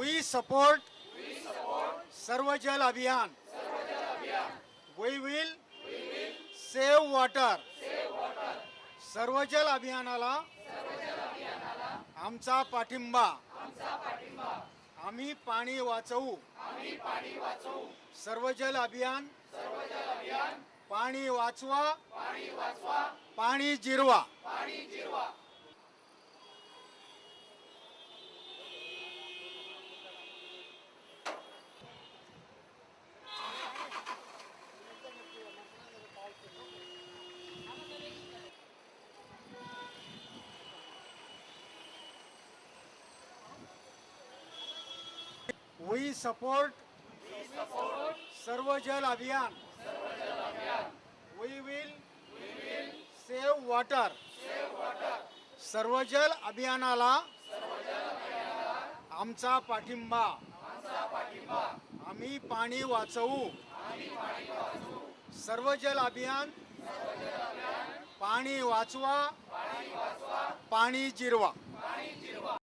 We support Sarva Jal Abhiyan. We will save water. सर्व जल अभियानाला आमचा पाठिंबा. आम्ही पाणी वाचवू. सर्व जल अभियान पाणी वाचवा, पाणी जिरवा. We support सर्व जल अभियान. We will save water. सर्व जल अभियानाला आमचा पाठिंबा. आम्ही पाणी वाचवू. सर्व जल अभियान पाणी वाचवा, पाणी जिरवा.